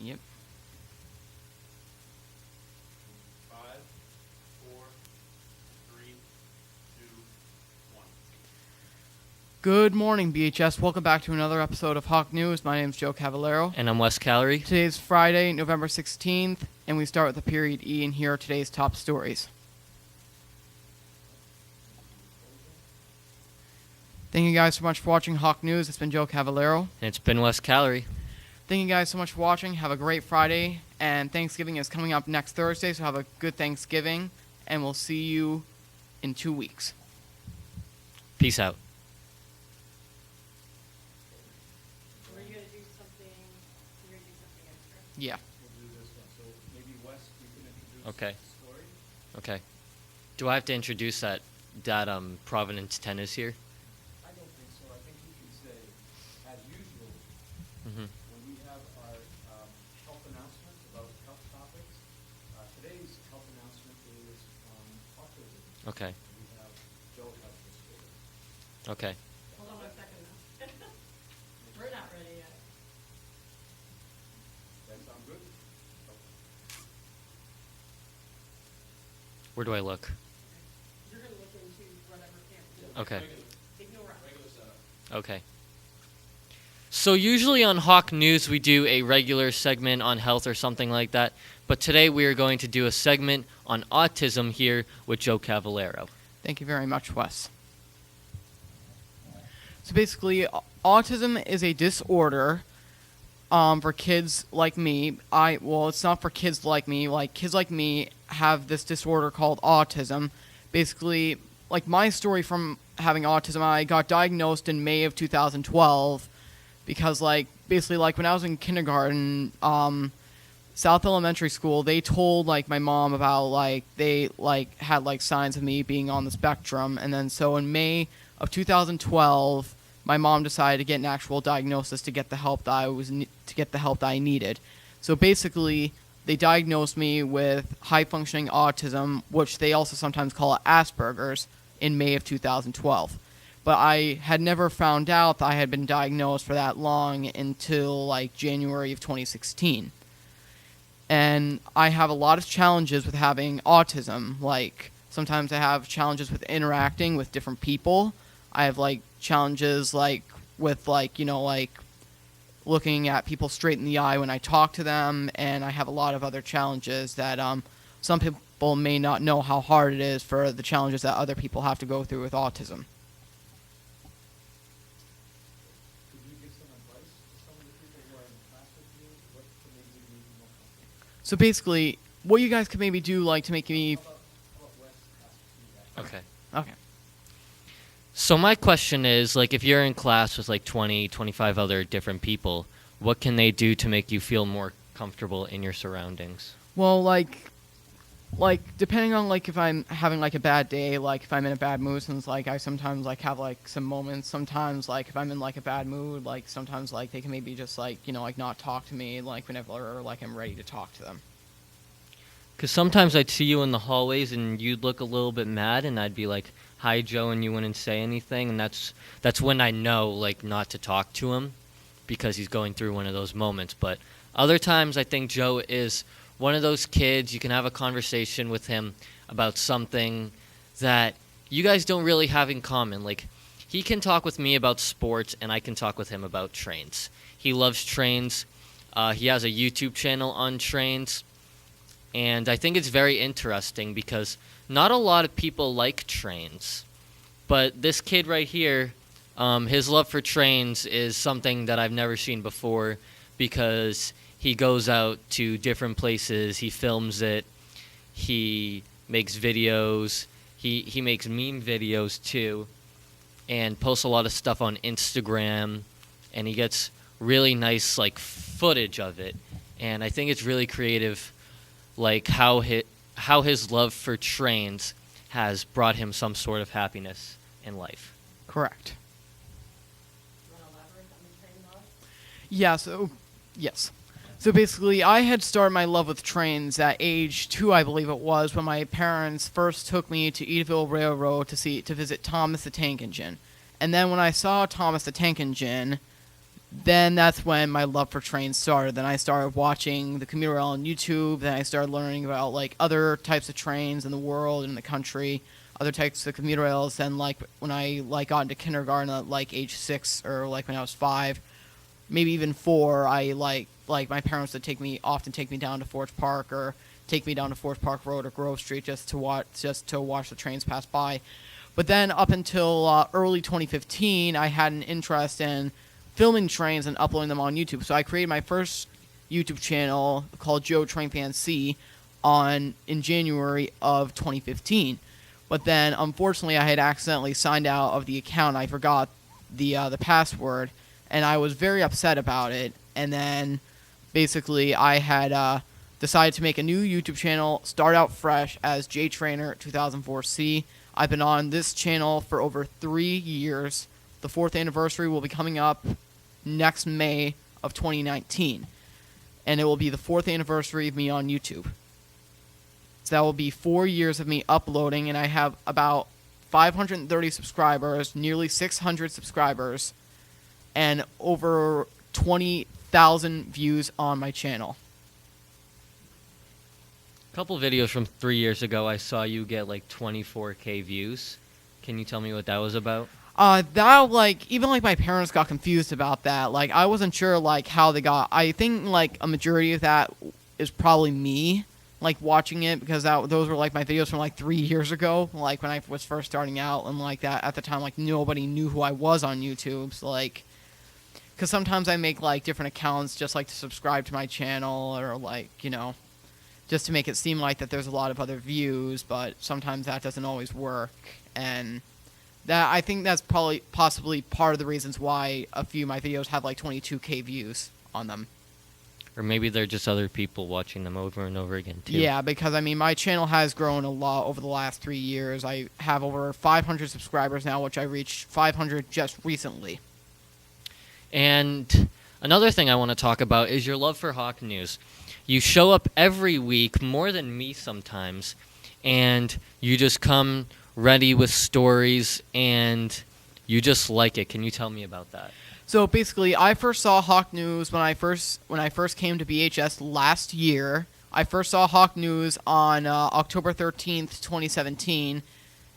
Yep. 5, 4, 3, 2, 1. Good morning, BHS. Welcome back to another episode of Hawk News. My name is Joe Cavallero. And I'm Wes Calorie. Today is Friday, November 16th, and we start with the period E, and here are today's top stories. Thank you guys so much for watching Hawk News. It's been Joe Cavallero. And it's been Wes Calorie. Thank you guys so much for watching. Have a great Friday, and Thanksgiving is coming up next Thursday, so have a good Thanksgiving, and we'll see you in 2 weeks. Peace out. Were you going to do something? You're going to do something extra? Yeah. We'll do this one. So maybe Wes, you can introduce Okay. the story. Okay. Do I have to introduce that Providence tennis here? I don't think so. I think you can say, as usual, Mm-hmm. when we have our health announcements about health topics, today's health announcement is on autism. Okay. We have Joe has the story. Okay. Hold on 1 second though. We're not ready yet. That sound good? Where do I look? You're going to look into whatever camera. Okay. Ignore us. Regular setup. Okay. So usually on Hawk News we do a regular segment on health or something like that, but today we are going to do a segment on autism here with Joe Cavallero. Thank you very much, Wes. So basically, autism is a disorder for kids like me. It's not for kids like me. Like, kids like me have this disorder called autism. Basically, like my story from having autism, I got diagnosed in May of 2012 because, basically, when I was in kindergarten, South Elementary School, they told, my mom about, they, had, signs of me being on the spectrum. And then, so in May of 2012, my mom decided to get an actual diagnosis to get the help that I needed. So basically, they diagnosed me with high-functioning autism, which they also sometimes call Asperger's, in May of 2012. But I had never found out that I had been diagnosed for that long until, January of 2016. And I have a lot of challenges with having autism. Sometimes I have challenges with interacting with different people. I have, challenges, with, looking at people straight in the eye when I talk to them. And I have a lot of other challenges that some people may not know how hard it is for the challenges that other people have to go through with autism. Could you give some advice to some of the people who are in class with you? What could maybe make you more comfortable? So basically, what you guys could maybe do, to make me... How about Wes ask you that? Okay. Okay. So my question is, if you're in class with 20, 25 other different people, what can they do to make you feel more comfortable in your surroundings? Well, depending on, if I'm having, a bad day, if I'm in a bad mood, since, I sometimes, have, some moments. Sometimes, if I'm in, a bad mood, sometimes, they can maybe just, not talk to me, whenever, I'm ready to talk to them. Because sometimes I'd see you in the hallways and you'd look a little bit mad, and I'd be like, "Hi, Joe," and you wouldn't say anything, and that's when I know, not to talk to him because he's going through one of those moments. But other times I think Joe is one of those kids, you can have a conversation with him about something that you guys don't really have in common. He can talk with me about sports, and I can talk with him about trains. He loves trains. He has a YouTube channel on trains. And I think it's very interesting because not a lot of people like trains. But this kid right here, his love for trains is something that I've never seen before because he goes out to different places, he films it, he makes videos, he makes meme videos too, and posts a lot of stuff on Instagram, and he gets really nice footage of it. And I think it's really creative, how his love for trains has brought him some sort of happiness in life. Correct. You want to elaborate on the train love? Yeah, yes. So basically, I had started my love with trains at age 2, I believe it was, when my parents first took me to Edaville Railroad to visit Thomas the Tank Engine. And then when I saw Thomas the Tank Engine, then that's when my love for trains started. Then I started watching the commuter rail on YouTube. Then I started learning about like other types of trains in the world and in the country, other types of commuter rails. Then like when I like got into kindergarten at like age 6 or like when I was 5, maybe even 4, I like my parents would often take me down to Forge Park or take me down to Forge Park Road or Grove Street just to watch the trains pass by. But then up until early 2015, I had an interest in filming trains and uploading them on YouTube. So I created my first YouTube channel called Joe Train Fan C in January of 2015. But then unfortunately I had accidentally signed out of the account. I forgot the password, and I was very upset about it. And then basically I had decided to make a new YouTube channel, start out fresh as J Trainer 2004C. I've been on this channel for over 3 years. The 4th anniversary will be coming up next May of 2019. And it will be the 4th anniversary of me on YouTube. So that will be 4 years of me uploading, and I have about 530 subscribers, nearly 600 subscribers, and over 20,000 views on my channel. A couple videos from 3 years ago, I saw you get like 24K views. Can you tell me what that was about? That, like, even, like, my parents got confused about that. Like, I wasn't sure, like, how they got... I think, like, a majority of that is probably me, like, watching it, because those were, like, my videos from, like, 3 years ago, like, when I was first starting out, and, like, that, at the time, like, nobody knew who I was on YouTube, so, like... Because sometimes I make, like, different accounts just, like, to subscribe to my channel, or, like, you know... just to make it seem like that there's a lot of other views, but sometimes that doesn't always work, and... I think that's possibly part of the reasons why a few of my videos have like 22K views on them. Or maybe they're just other people watching them over and over again, too. Yeah, because, I mean, my channel has grown a lot over the last 3 years. I have over 500 subscribers now, which I reached 500 just recently. And another thing I want to talk about is your love for Hawk News. You show up every week, more than me sometimes, and you just come ready with stories, and you just like it. Can you tell me about that? So basically, I first saw Hawk News when I first came to BHS last year. I first saw Hawk News on October 13th, 2017,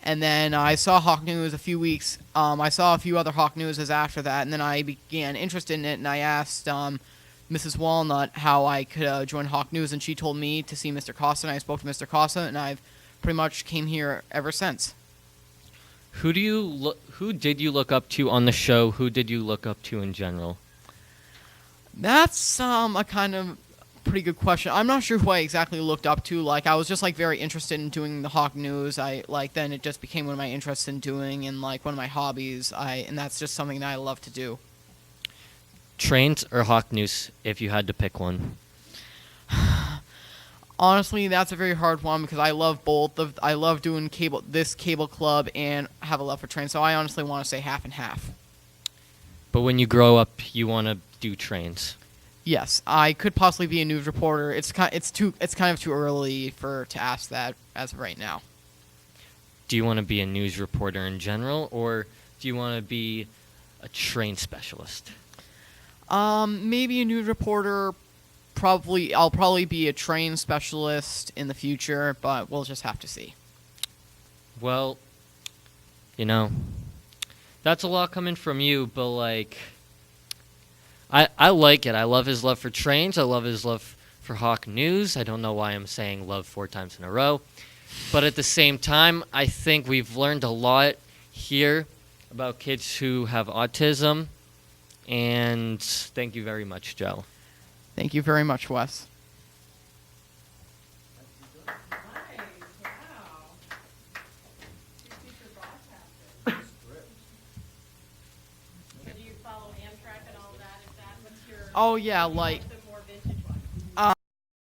and then I saw Hawk News a few weeks. I saw a few other Hawk Newses after that, and then I began interested in it, and I asked Mrs. Walnut how I could join Hawk News, and she told me to see Mr. Costa, and I spoke to Mr. Costa, and I've pretty much came here ever since. Who did you look up to on the show? Who did you look up to in general? That's a kind of pretty good question. I'm not sure who I exactly looked up to. Like, I was just like very interested in doing the Hawk News. Then it just became one of my interests in doing, and like one of my hobbies. And that's just something that I love to do. Trains or Hawk News, if you had to pick one? Honestly, that's a very hard one because I love both. I love doing cable club and have a love for trains. So I honestly want to say half and half. But when you grow up, you want to do trains. Yes, I could possibly be a news reporter. It's kind of too early to ask that as of right now. Do you want to be a news reporter in general, or do you want to be a train specialist? Maybe a news reporter. I'll probably be a train specialist in the future, but we'll just have to see. Well, that's a lot coming from you, but like, I like it. I love his love for trains. I love his love for Hawk News. I don't know why I'm saying love 4 times in a row, but at the same time, I think we've learned a lot here about kids who have autism, and thank you very much, Joe. Thank you very much, Wes. Nice, wow. Two future broadcasters. So do you follow Amtrak and all that? What's your... Oh yeah, like